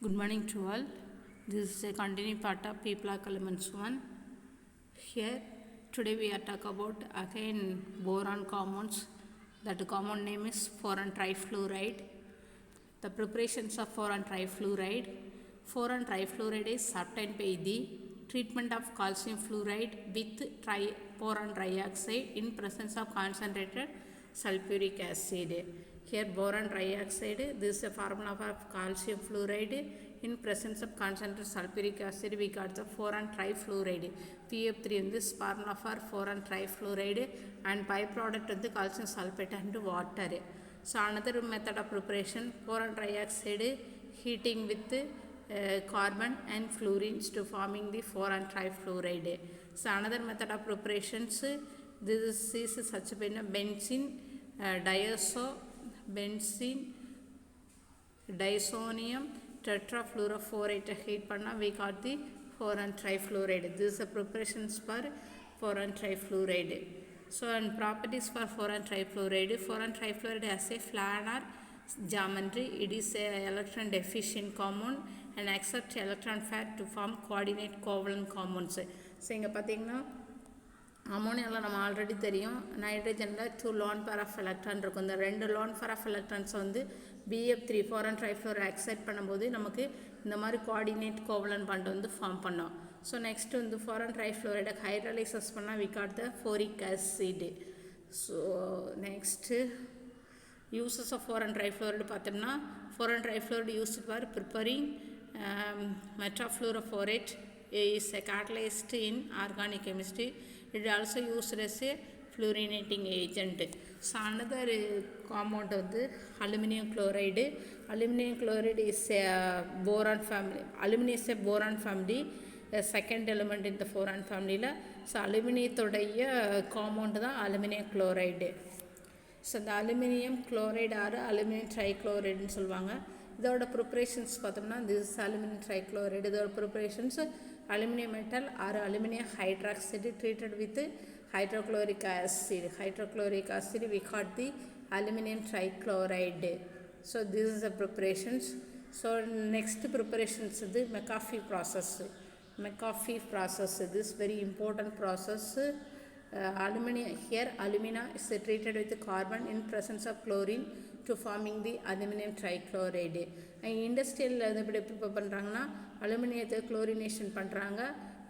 Good morning to all. This is a continuing part of P block elements 1. Here today we are talk about again boron compounds. That compound name is boron trifluoride. The preparations of boron trifluoride. Boron trifluoride is obtained by the treatment of calcium fluoride with boron trioxide in presence of concentrated sulfuric acid. Here boron trioxide, this is a formula for calcium fluoride. In presence of concentrated sulfuric acid, we got the boron trifluoride. PF3 in this formula for boron trifluoride and byproduct of the calcium sulfate and water. So another method of preparation, boron trioxide heating with carbon and fluorines to forming the boron trifluoride. So another method of preparations, this is such a benzene, disonium tetrafluorophorate heat panna we got the boron trifluoride. This is the preparations for boron trifluoride. So and properties for boron trifluoride has a planar geometry. It is a electron deficient compound and accepts electron pair to form coordinate covalent compounds. So inga pathina அமோனியாவில் நம்ம already தெரியும் நைட்ரஜனில் 2 lone pair of electron இருக்கும். இந்த 2 lone pair of electrons வந்து BF3 boron trifluoride accept பண்ணும்போது நமக்கு இந்த மாதிரி coordinate covalent bond வந்து ஃபார்ம் பண்ணோம். ஸோ நெக்ஸ்ட் வந்து boron trifluoride ஹைட்ரலைசஸ் பண்ணால் we got the boric acid. So next uses of boron trifluoride பார்த்தோம்னா boron trifluoride used for preparing tetrafluorophorate is a catalyst in organic chemistry. It is also used as a fluorinating agent. So another compound of the aluminum chloride. Aluminum chloride is a boron family. Aluminum is a boron family, a second element in the boron family. So aluminum compound is aluminum chloride. So the aluminum chloride or aluminum trichloride in சொல்வாங்க. இதோட preparations பார்த்தோம்னா this is aluminum trichloride. இதோட preparations aluminum metal or aluminum hydroxide treated with hydrochloric acid. Hydrochloric acid we got the aluminum trichloride. So this is the preparations. So next preparations is the McAfee process. McAfee process, this very important process. Alumina is treated with carbon in presence of chlorine to forming the aluminum trichloride. Industrial prepare பண்றாங்கன்னா அலுமினியத்தை chlorination பண்றாங்க.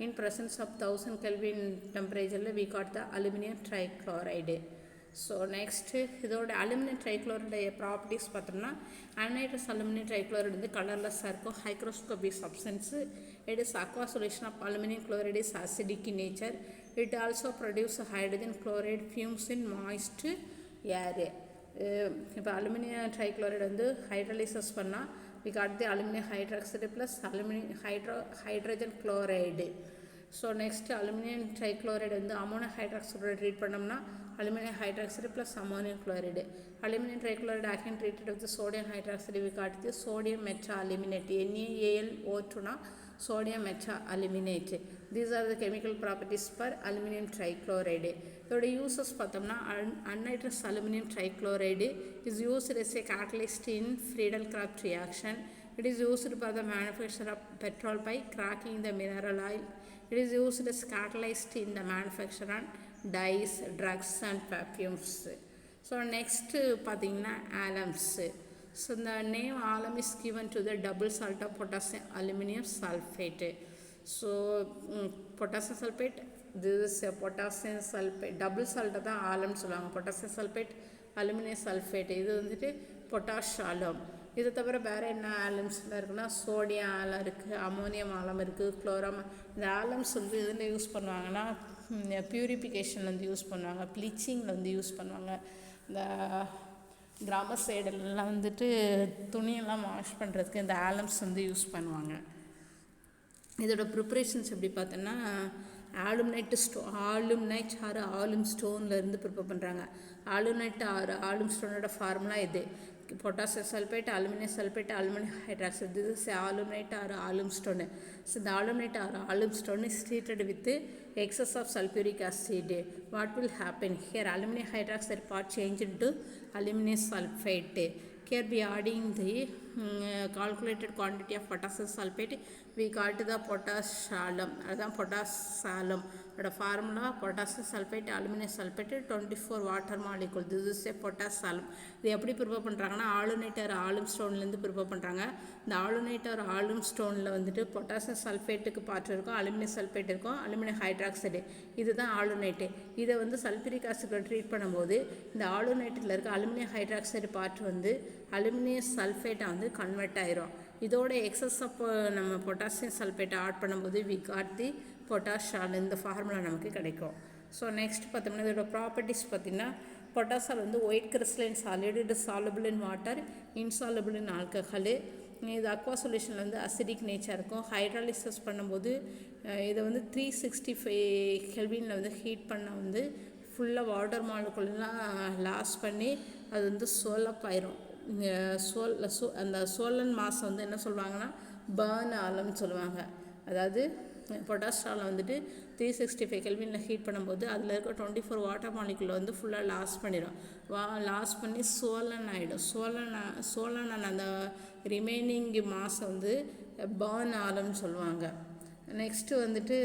In presence of 1000 Kelvin temperature we got the aluminum trichloride. So next இதோட aluminum trichloride properties பார்த்தோம்னா anhydrous aluminum trichloride வந்து கலர்லெஸ்ஸாக இருக்கும். Hygroscopic substance. It is aqueous solution of aluminum chloride is acidic in nature. It also produces hydrogen chloride fumes in moist air. இப்போ aluminium trichloride வந்து ஹைட்ரலைசஸ் பண்ணால் we got the aluminum hydroxide plus aluminum hydrogen chloride. So next aluminum trichloride வந்து ammonium ஹைட்ராக்சைடோட treat பண்ணோம்னா aluminum hydroxide plus ammonium chloride. Aluminum trichloride again treated with the sodium hydroxide we got the sodium meta-aluminate. NaAlO2 na sodium meta-aluminate. These are the chemical properties for aluminum trichloride. So the uses பார்த்தோம்னா anhydrous aluminum trichloride is used as a catalyst in Friedel-Crafts reaction. It is used for the manufacture of petrol by cracking the mineral oil. It is used as catalyst in the manufacture of dyes, drugs and perfumes. So next பார்த்தீங்கன்னா alums. So the name alum is given to the double salt of potassium aluminum sulfate. So potassium sulfate, this is a potassium sulfate, double salt தான் ஆலம்னு சொல்லுவாங்க. potassium sulfate aluminum sulfate இது வந்துட்டு potash alum. இது தவிர வேறு என்ன ஆலம்ஸ்லாம் இருக்குன்னா sodium ஆலம் இருக்குது, அமோனியம் ஆலம் இருக்குது, குளோரம். இந்த ஆலம்ஸ் வந்து இதில் யூஸ் பண்ணுவாங்கன்னா பியூரிஃபிகேஷனில் வந்து யூஸ் பண்ணுவாங்க, ப்ளீச்சிங்கில் வந்து யூஸ் பண்ணுவாங்க. இந்த கிராம சைடெல்லாம் வந்துட்டு துணியெல்லாம் வாஷ் பண்ணுறதுக்கு இந்த ஆலம்ஸ் வந்து யூஸ் பண்ணுவாங்க. இதோட ப்ரிப்ரேஷன்ஸ் எப்படி பார்த்தோன்னா ஆலும்னைட் ஆறு ஆலும் ஸ்டோன்லேருந்து ப்ரிப்பேர் பண்ணுறாங்க. ஆலும்னைட் ஆறு ஆலும் ஸ்டோனோட ஃபார்முலா இது potassium sulfate, aluminum sulfate, aluminum hydroxide. This is alumnate or alum stone. So the alumnate or alum stone is treated with excess of sulfuric acid. What will happen? Here aluminum hydroxide part changed into aluminum sulfate. Here we are adding the calculated quantity of potassium sulfate, we got the potash salum. அதுதான் potash salum அதோட formula potassium sulphate aluminium sulphate 24 water molecule. This is a potash alum. இது எப்படி prepare பண்ணுறாங்கன்னா ஆலுனேட்டர் ஆலும் ஸ்டோன்லேருந்து prepare பண்ணுறாங்க. இந்த ஆலுனேட்டர் ஆலும் ஸ்டோனில் வந்துட்டு potassium சல்ஃபேட்டுக்கு part இருக்கும், aluminium sulphate இருக்கும், அலுமினியம் ஹைட்ராக்சைடு, இதுதான் ஆலுனேட்டு. இதை வந்து சல்ஃபூரிக் ஆசிட்ல ட்ரீட் பண்ணும்போது இந்த ஆலுனேட்டில் இருக்க அலுமினியம் ஹைட்ராக்சைடு பார்ட் வந்து அலுமினியம் சல்ஃபேட்டாக வந்து கன்வெர்ட் ஆயிரும். இதோட எக்ஸஸ் ஆஃப் நம்ம பொட்டாசியம் சல்ஃபேட்டை ஆட் பண்ணும்போது வி காட் தி பொட்டாஷ் சால். இந்த ஃபார்முலா நமக்கு கிடைக்கும். ஸோ நெக்ஸ்ட் பார்த்தோம்னா இதோட ப்ராப்பர்ட்டிஸ் பார்த்திங்கன்னா பொட்டாசால் வந்து white crystalline solid, it is soluble in water, insoluble in alcohol. இது அக்வா சொல்யூஷனில் வந்து அசிடிக் நேச்சர் இருக்கும். ஹைட்ராலிசிஸ் பண்ணும்போது இதை வந்து 365 கெல்வினில் வந்து ஹீட் பண்ண வந்து ஃபுல்லாக வாட்டர் மாலிகுல்லாம் லாஸ் பண்ணி அது வந்து சோலப் ஆயிரும். அந்த சோலன் மாசை வந்து என்ன சொல்லுவாங்கன்னா பர்ன் ஆலம்னு சொல்லுவாங்க. அதாவது பொட்டாஷால் வந்துட்டு 365 கெல்வினில் ஹீட் பண்ணும்போது அதில் இருக்க 24 வாட்டர் மாலிகுல் வந்து ஃபுல்லாக லாஸ் பண்ணிடும். லாஸ் பண்ணி சோலன் ஆகிடும். சோலன் அந்த ரிமைனிங் மாசை வந்து பர்ன் ஆலம்னு சொல்லுவாங்க. நெக்ஸ்ட்டு வந்துட்டு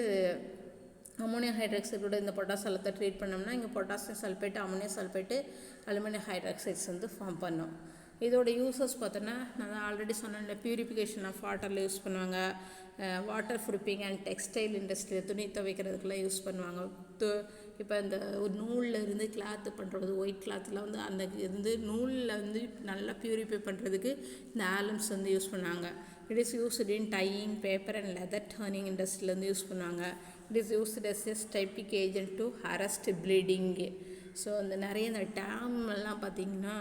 அமோனியம் ஹைட்ராக்சைடோட இந்த பொட்டாசாலத்தை ட்ரீட் பண்ணோம்னா இங்கே potassium sulphate, ammonium sulphate, aluminium hydroxides வந்து ஃபார்ம் பண்ணோம். இதோட யூசஸ் பார்த்தோன்னா நான் ஆல்ரெடி சொன்னேன், பியூரிஃபிகேஷன் ஆஃப் வாட்டரில் யூஸ் பண்ணுவாங்க, வாட்டர் ப்ரூஃபிங் அண்ட் டெக்ஸ்டைல் இண்டஸ்ட்ரியில் துணி துவைக்கிறதுக்கெலாம் யூஸ் பண்ணுவாங்க. இப்போ இந்த ஒரு நூலில் இருந்து கிளாத்து பண்ணுறது, ஒயிட் கிளாத்தில் வந்து அந்த இருந்து நூலில் வந்து நல்லா பியூரிஃபை பண்ணுறதுக்கு இந்த ஆலம்ஸ் வந்து யூஸ் பண்ணுவாங்க. It is used in dyeing paper and leather turning இண்டஸ்ட்ரியில் வந்து யூஸ் பண்ணுவாங்க. It is used as a typic agent to arrest bleeding. So அந்த நிறைய இந்த டேம்லாம் பார்த்திங்கன்னா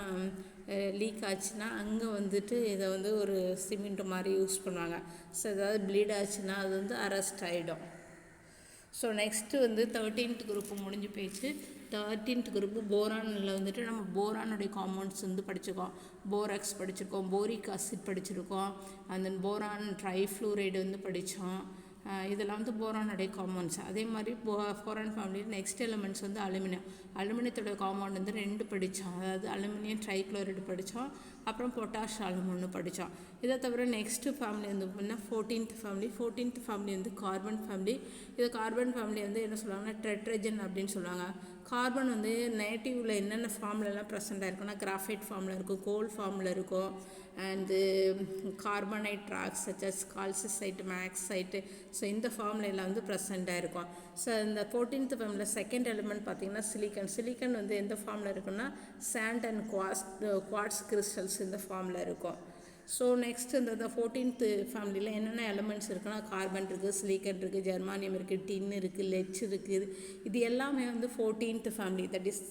லீக் ஆச்சுன்னா அங்கே வந்துட்டு இதை வந்து ஒரு சிமெண்ட் மாதிரி யூஸ் பண்ணுவாங்க. ஸோ ஏதாவது ப்ளீட் ஆச்சுன்னா அது வந்து அரெஸ்ட் ஆகிடும். ஸோ நெக்ஸ்ட்டு வந்து 13th குரூப்பு முடிஞ்சு போயிடுச்சு. 13th குரூப்பு போரானில் வந்துட்டு நம்ம போரானுடைய காம்பவுண்ட்ஸ் வந்து படிச்சிருக்கோம். போராக்ஸ் படிச்சிருக்கோம், போரிக் ஆசிட் படிச்சிருக்கோம், அந்த போரான் ட்ரைஃப்ளூரைடு வந்து படித்தோம். இதெல்லாம் வந்து போரானுடைய காம்பவுண்ட்ஸ். அதே மாதிரி போரான் ஃபேமிலியில் நெக்ஸ்ட் எலிமெண்ட்ஸ் வந்து அலுமினியத்தோட காம்பவுண்ட் வந்து 2 படித்தோம். அதாவது அலுமினியம் ட்ரைக்ளோரைடு படித்தோம், அப்புறம் பொட்டாஷ் ஆலம் 1 படித்தோம். இதை தவிர நெக்ஸ்ட்டு ஃபேமிலி வந்து பார்த்தீங்கன்னா 14th ஃபேமிலி வந்து கார்பன் ஃபேமிலி. இது கார்பன் ஃபேமிலி வந்து என்ன சொல்லுவாங்கன்னா டெட்ரஜன் அப்படின்னு சொல்லுவாங்க. கார்பன் வந்து நேட்டிவில் என்னென்ன ஃபார்ம்லலாம் ப்ரெசென்ட் ஆகிருக்குன்னா கிராஃபைட் ஃபார்மில் இருக்கும், கோல் ஃபார்மில் இருக்கும், அண்டு கார்பனைட் ராக்ஸ் சச்சஸ் கால்சிசைட், மேக்சைட்டு. ஸோ இந்த ஃபார்ம்லாம் வந்து ப்ரெசென்ட்டாக இருக்கும். ஸோ இந்த 14th ஃபேமிலியில் செகண்ட் எலிமெண்ட் பார்த்திங்கன்னா சிலிக்கன் வந்து எந்த ஃபார்மில் இருக்குன்னா சாண்ட் அண்ட் குவார்ட்ஸ் கிறிஸ்டல்ஸ் இந்த ஃபார்மில் இருக்கும். ஸோ நெக்ஸ்ட் இந்த 14th ஃபேமிலியில் என்னென்ன எலிமெண்ட்ஸ் இருக்குன்னா கார்பன் இருக்குது, சிலிக்கன் இருக்குது, ஜெர்மானியம் இருக்குது, டின் இருக்குது, லெட்ச் இருக்குது. இது எல்லாமே வந்து 14th family, that is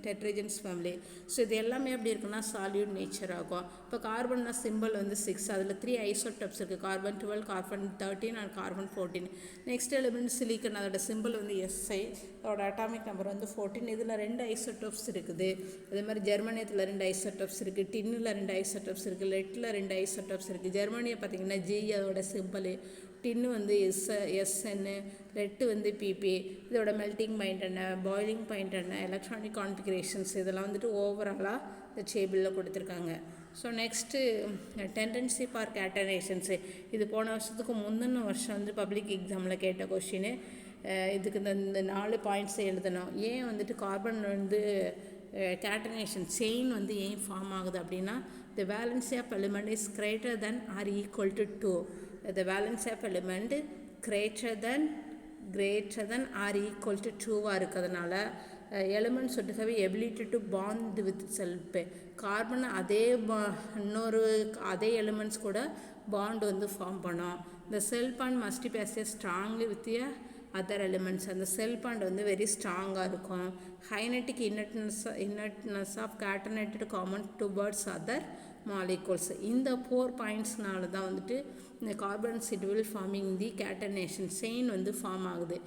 tetragens family. So இது எல்லாமே எப்படி இருக்குன்னா சால்யூட் நேச்சர் ஆகும். இப்போ கார்பன்னா சிம்பிள் வந்து 6, அதில் 3 ஐசோடோப்ஸ் இருக்குது, carbon 12, carbon 13 and carbon 14. Next element silicon, அதோட சிம்பிள் வந்து SI, அதோட அட்டாமிக் நம்பர் வந்து 14. இதில் 2 ஐசோடோப்ஸ் இருக்குது. அதே மாதிரி ஜெர்மானியத்தில் 2 ஐசோடோப்ஸ் இருக்குது, டின்னில் 2 ஐசோடோப்ஸ் இருக்குது, லெட்டில் 2 ஐசோடோப்ஸ் இருக்குது. ஜெர்மானியை பார்த்திங்கன்னா G அதோட சிம்பிள், டின்னு வந்து SN, லெட்டு வந்து PP. இதோட மெல்ட்டிங் பாயிண்ட் என்ன, பாய்லிங் பாயிண்ட் என்ன, எலக்ட்ரானிக் கான்ஃபிகரேஷன்ஸ் இதெல்லாம் வந்துட்டு ஓவராலாக இந்த டேபிளில் கொடுத்துருக்காங்க. ஸோ நெக்ஸ்ட்டு டெண்டன்சி ஃபார் கேட்டனேஷன்ஸு, இது போன வருஷத்துக்கு முந்தின வருஷம் வந்து பப்ளிக் எக்ஸாமில் கேட்ட கொஷின். இதுக்கு இந்த 4 பாயிண்ட்ஸ் எழுதணும். ஏன் வந்துட்டு கார்பன் வந்து கேட்டனேஷன் செயின் வந்து ஏன் ஃபார்ம் ஆகுது அப்படின்னா the valency of element is greater than or equal to 2. The valency of element greater than or equal to 2 இருக்கிறதுனால elements would have ability to bond with self. Carbon அதே elements கூட bond வந்து form பண்ணோம். the cell bond must be as strongly with the other elements. அந்த செல் bond வந்து very ஸ்ட்ராங்காக இருக்கும். Kinetic inertness of catenated common towards other molecules. இந்த 4 பாயிண்ட்ஸ்னால தான் வந்துட்டு இந்த கார்பன் சிட்வில் ஃபார்மிங் தி கேட்டனேஷன் செயின் வந்து ஃபார்ம் ஆகுது.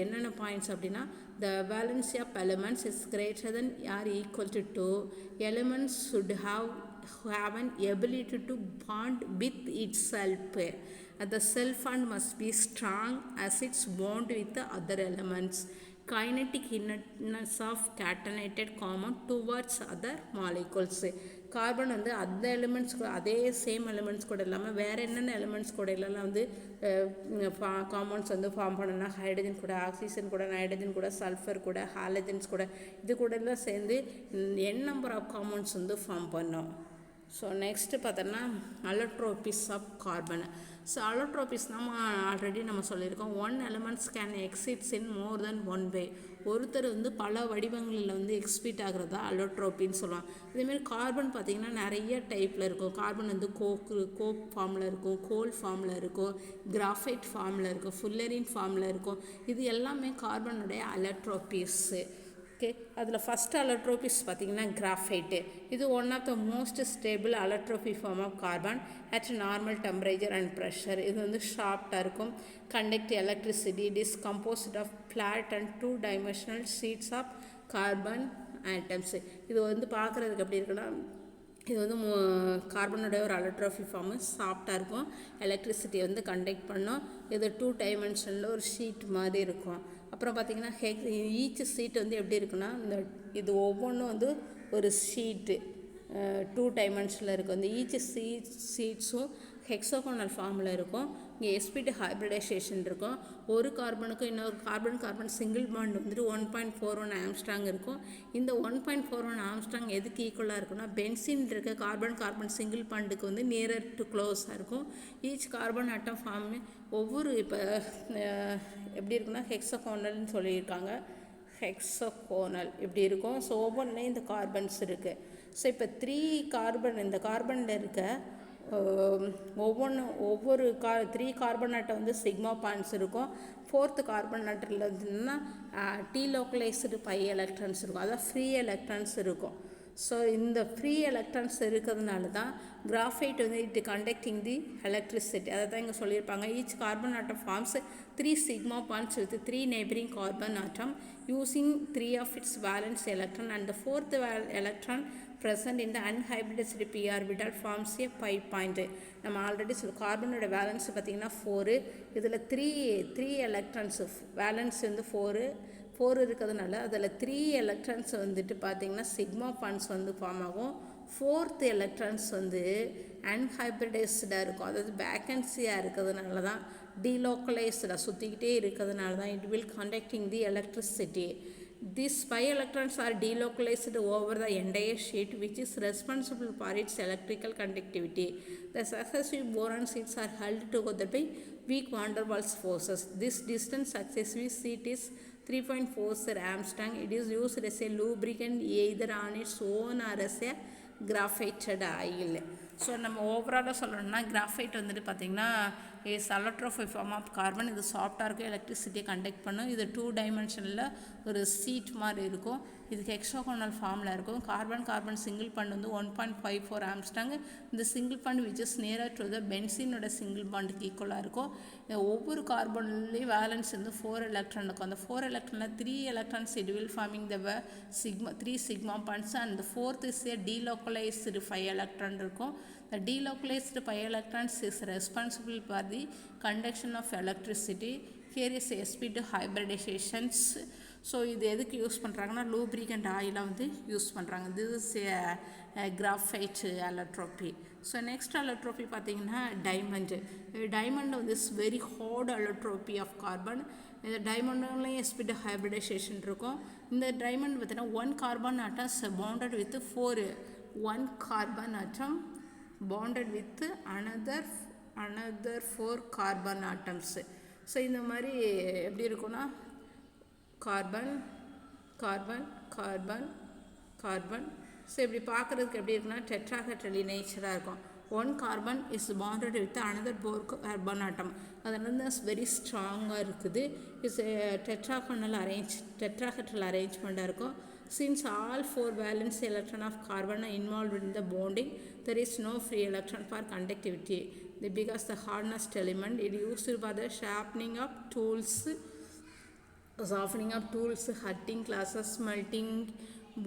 என்னென்ன பாயிண்ட்ஸ் அப்படின்னா the valency of elements is greater than or equal to 2. Elements should have an ability to bond with itself. The cell bond must be strong as its bond with the other elements. Kinetic inertness of catenated compound towards other molecules. Carbon வந்து அந்த elements அதே same elements கூட இல்லாமல் வேறு என்னென்ன elements கூட எல்லாம் வந்து காம்பவுண்ட்ஸ் வந்து ஃபார்ம் பண்ணணும்னா ஹைட்ரஜன் கூட, ஆக்சிஜன் கூட, நைட்ரஜன் கூட, சல்ஃபர் கூட, ஹாலஜன்ஸ் கூட, இது கூட எல்லாம் சேர்ந்து n நம்பர் ஆஃப் காம்பவுண்ட்ஸ் வந்து ஃபார்ம் பண்ணோம். ஸோ நெக்ஸ்ட்டு பார்த்தோன்னா அலோட்ரோபிஸ் ஆஃப் கார்பன். ஸோ அலோட்ரோபிஸ் ஆல்ரெடி நம்ம சொல்லியிருக்கோம், one elements can exits in more then one way. ஒருத்தர் வந்து பல வடிவங்களில் வந்து எக்ஸ்பீட் ஆகிறதா அலோட்ரோப்பின்னு சொல்லுவாங்க. இதேமாரி கார்பன் பார்த்திங்கன்னா நிறைய டைப்பில் இருக்கும். கார்பன் வந்து கோக் ஃபார்மில் இருக்கும், கோல் ஃபார்மில் இருக்கும், கிராஃபைட் ஃபார்மில் இருக்கும், ஃபுல்லரின் ஃபார்மில் இருக்கும். இது எல்லாமே கார்பனுடைய அலோட்ரோபிஸ்ஸு. ஓகே, அதில் ஃபஸ்ட் அலோட்ரோபிஸ் பார்த்திங்கன்னா கிராஃபைட்டு. இது one of the most stable allotropy form of carbon at normal temperature and pressure. இது வந்து ஷார்ப்டாக இருக்கும், conduct electricity. It is composed of flat and 2 dimensional sheets of carbon atoms. இது வந்து பார்க்குறதுக்கு எப்படி இருக்குன்னா, இது வந்து கார்பனுடைய ஒரு அலோட்ரோபி ஃபார்மு, சாஃப்டாக இருக்கும், எலக்ட்ரிசிட்டியை வந்து கண்டக்ட் பண்ணும். இது 2 dimensional ஒரு ஷீட் மாதிரி இருக்கும். அப்புறம் பார்த்திங்கன்னா ஈச் ஷீட் வந்து எப்படி இருக்குன்னா, இது ஒவ்வொன்றும் வந்து ஒரு ஷீட்டு 2 dimensional இருக்கும். இந்த ஈச் ஷீட்ஸும் ஹெக்ஸாகோனல் ஃபார்மில் இருக்கும். இங்கே sp2 ஹைப்ரிடைசேஷன் இருக்கும். ஒரு கார்பனுக்கும் இன்னொரு கார்பன் சிங்கிள் பாண்ட் வந்துட்டு 1.41 ஆம்ஸ்ட்ராங் இருக்கும். இந்த 1.41 ஆம்ஸ்ட்ராங் எதுக்கு ஈக்குவலாக இருக்குன்னா, பென்சின் இருக்க கார்பன் சிங்கிள் பாண்டுக்கு வந்து நியரர் டு க்ளோஸாக இருக்கும். ஈச் கார்பன் ஆட்டம் ஃபார்ம் ஒவ்வொரு இப்போ எப்படி இருக்குன்னா ஹெக்ஸாகோனல்னு சொல்லியிருக்காங்க. ஹெக்ஸாகோனல் இப்படி இருக்கும். ஸோ ஒவ்வொன்றுலேயும் இந்த கார்பன்ஸ் இருக்குது. ஸோ இப்போ 3 கார்பன் இந்த கார்பனில் இருக்க ஒவ்வொரு 3 கார்பன் ஆட்டம் வந்து சிக்மா பாயிண்ட்ஸ் இருக்கும். 4th கார்பன் ஆட்டத்தில் வந்துன்னா டீலோக்கலைஸ்டு பை எலக்ட்ரான்ஸ் இருக்கும், அதாவது ஃப்ரீ எலக்ட்ரான்ஸ் இருக்கும். ஸோ இந்த ஃப்ரீ எலக்ட்ரான்ஸ் இருக்கிறதுனால தான் கிராஃபைட் வந்து இட் கண்டக்டிங் தி எலக்ட்ரிசிட்டி. அதை தான் இங்கே சொல்லியிருப்பாங்க. Each carbon atom forms 3 sigma points with 3 neighbouring carbon atom using 3 of its valence electron and the 4th electron present in the unhybridized p orbital forms a pi point. நம்ம already கார்பனோட valence பார்த்திங்கன்னா 4, இதில் 3 electrons valence வந்து 4 இருக்கிறதுனால அதில் 3 electrons வந்துட்டு பார்த்திங்கன்னா sigma points வந்து form ஆகும். 4th எலக்ட்ரான்ஸ் வந்து அன்ஹைப்ரிடைஸ்டாக இருக்கும், அதாவது வேக்கன்சியாக இருக்கிறதுனால தான், டீலோக்கலைஸ்டாக சுற்றிக்கிட்டே இருக்கிறதுனால தான் it will conducting the electricity. These pi electrons are delocalized over the entire sheet, which is responsible for its electrical conductivity. The successive boron sheets are held together by weak van der Waals forces. This distant successive sheet is 3.4 Armstrong. It is used as a lubricant either on its own or as a graphited oil. So நம்ம ஓவராலாக சொல்லணும்னா graphite வந்துட்டு பார்த்திங்கன்னா is allotropy form of carbon. இது சாஃப்டாக இருக்கும், எலக்ட்ரிசிட்டியை conduct பண்ணும். இது 2 dimensional ஒரு சீட் மாதிரி இருக்கும். இது ஹெக்ஸாகோனல் ஃபார்மில் இருக்கும். கார்பன் சிங்கிள் பாண்ட் வந்து 1.54 ஆம்ஸ்ட்ராங். இந்த single bond which is nearer to the பென்சினோட சிங்கிள் பாண்டுக்கு ஈக்குவலாக இருக்கும். ஒவ்வொரு கார்பன்லேயும் வேலன்ஸ் வந்து 4 எலக்ட்ரான் இருக்கும். அந்த 4 எலக்ட்ரானில் 3 electrons it will farming the 3 sigma points and 4th is a delocalised 5 electron இருக்கும். The delocalized pi electrons is responsible for the conduction of electricity. Here is sp2 hybridizations. So இது எதுக்கு use பண்ணுறாங்கன்னா lubricant ஆயிலாக வந்து use பண்ணுறாங்க. This is graphite allotropy. So next allotropy பார்த்திங்கன்னா diamond வந்து is very hard allotropy of carbon. இந்த டைமண்ட்லேயும் sp2 ஹைப்ரிடைசேஷன் இருக்கும். இந்த டைமண்ட் பார்த்தீங்கன்னா 1 carbon atoms bonded with 1 carbon atom bonded with another 4 carbon atoms. So இந்த மாதிரி எப்படி இருக்குன்னா கார்பன். ஸோ இப்படி பார்க்குறதுக்கு எப்படி இருக்குன்னா டெட்ராஹெட்ரலி நேச்சராக இருக்கும். 1 carbon is bonded with another 4 carbon atom. அது வந்து வெரி ஸ்ட்ராங்காக இருக்குது. இட்ஸ் டெட்ராஹெட்ரல் அரேஞ்ச்மெண்ட்டாக இருக்கும். Since all 4 valence electrons of carbon are involved in the bonding, there is no free electron for conductivity. Because the hardest element is used for the sharpening of tools, cutting classes, melting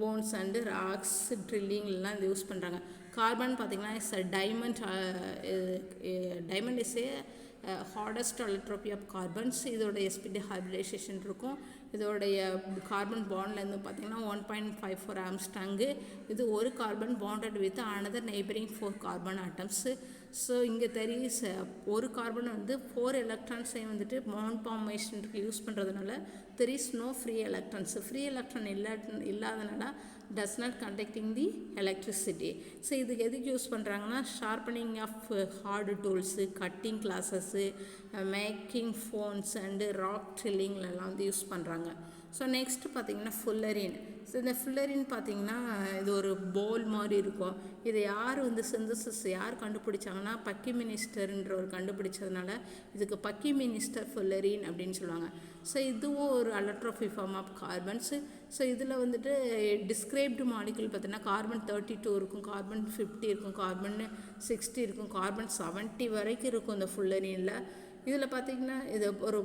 bones and rocks, drilling எல்லாம் இது use பண்ணுறாங்க. Carbon பார்த்திங்கன்னா is diamond is a hardest allotropy of carbons. இதோட sp2 hybridisation இருக்கும். இதோடைய carbon பாண்ட்லேருந்து பார்த்தீங்கன்னா 1.54 angstrom. இது ஒரு carbon bonded with another neighbouring 4 carbon atoms. So இங்கே ஒரு கார்பன் வந்து 4 எலக்ட்ரான்ஸையும் வந்துட்டு பாண்ட் ஃபார்மேஷனுக்கு யூஸ் பண்ணுறதுனால there is no free electrons. Free electron இல்லாதனால does not conducting the electricity. So இதுக்கு எதுக்கு யூஸ் பண்ணுறாங்கன்னா sharpening of hard tools, cutting glasses, making phones and rock ட்ரில்லிங்லலாம் வந்து யூஸ் பண்ணுறாங்க. ஸோ நெக்ஸ்ட் பார்த்திங்கன்னா ஃபுல்லரின். ஸோ இந்த ஃபுல்லரின் பார்த்திங்கன்னா இது ஒரு போல் மாதிரி இருக்கும். இதை யார் வந்து சிந்தசிஸ் யார் கண்டுபிடிச்சாங்கன்னா பக்கி மினிஸ்டர்ன்ற ஒரு கண்டுபிடிச்சதுனால இதுக்கு பக்கி மினிஸ்டர் ஃபுல்லரின் அப்படின்னு சொல்லுவாங்க. ஸோ இதுவும் ஒரு அலோட்ரோபி ஃபார்ம் ஆஃப் கார்பன்ஸு. ஸோ இதில் வந்துட்டு டிஸ்கிரைப்டு மாலிகுல் பார்த்தீங்கன்னா கார்பன் 32 இருக்கும், கார்பன் 50 இருக்கும், கார்பன் 60 இருக்கும், கார்பன் 70 வரைக்கும் இருக்கும் இந்த ஃபுல்லரினில். இதில் பார்த்திங்கன்னா இது ஒரு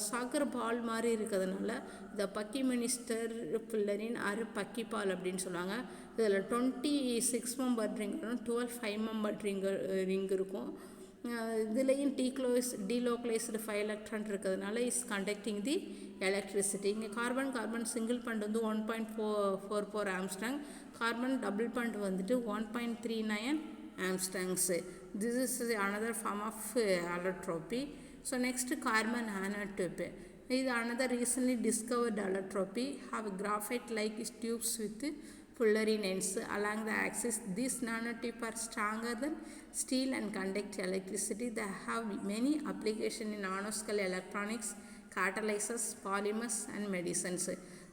சாக்கர் பால் மாதிரி இருக்கிறதுனால இதை பக்கி மினிஸ்டர் ஃபுல்லரின் ஆறு பக்கி பால் அப்படின்னு சொல்லுவாங்க. இதில் 26 மெம்பர் ரிங் வரும், 12 5 மெம்பர் ரிங் இருக்கும். இதுலேயும் டீலோக்கலைஸ்டு 5 எலக்ட்ரான் இருக்கிறதுனால இஸ் கண்டக்டிங் தி எலக்ட்ரிசிட்டி. இங்கே கார்பன் சிங்கிள் பாண்ட் வந்து 1.44 ஆம்ஸ்ட்ராங், கார்பன் டபுள் பாண்ட் வந்துட்டு 1.39 ஆம்ஸ்ட்ராங்ஸு. This is another form of allotropy. So next carbon nanotube. This is another recently discovered allotropy. Have graphite like tubes with fullerene ends along the axis. These nanotubes are stronger than steel and conduct electricity. They have many applications in nanoscale electronics, catalysis, polymers and medicines.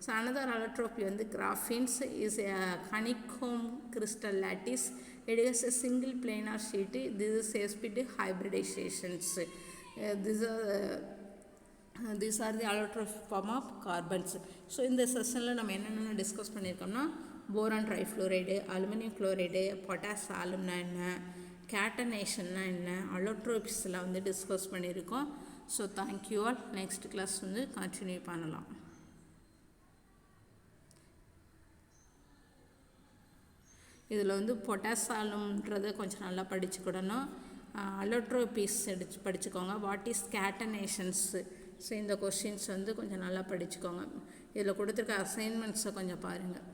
So another allotropy on the graphene is a honeycomb crystal lattice. It is a single planar sheet. This is sp2 hybridizations. These are the allotropy form of carbons. So இந்த செஷனில் நம்ம என்னென்ன discuss பண்ணியிருக்கோம்னா boron trifluoride, aluminium chloride, potash ஆலும்னா என்ன, கேட்டனேஷன்னா என்ன, அலோட்ரோபிஸில் வந்து டிஸ்கஸ் பண்ணியிருக்கோம். So thank you all. Next class வந்து கண்டினியூ பண்ணலாம். இதில் வந்து பொட்டாசாலும்ன்றதை கொஞ்சம் நல்லா படிச்சுக்கிடணும். அலோட்ரோபீஸ் படிச்சுக்கோங்க. What is catenations. ஸோ இந்த கொஷின்ஸ் வந்து கொஞ்சம் நல்லா படிச்சுக்கோங்க. இதில் கொடுத்துருக்க அசைன்மெண்ட்ஸை கொஞ்சம் பாருங்கள்.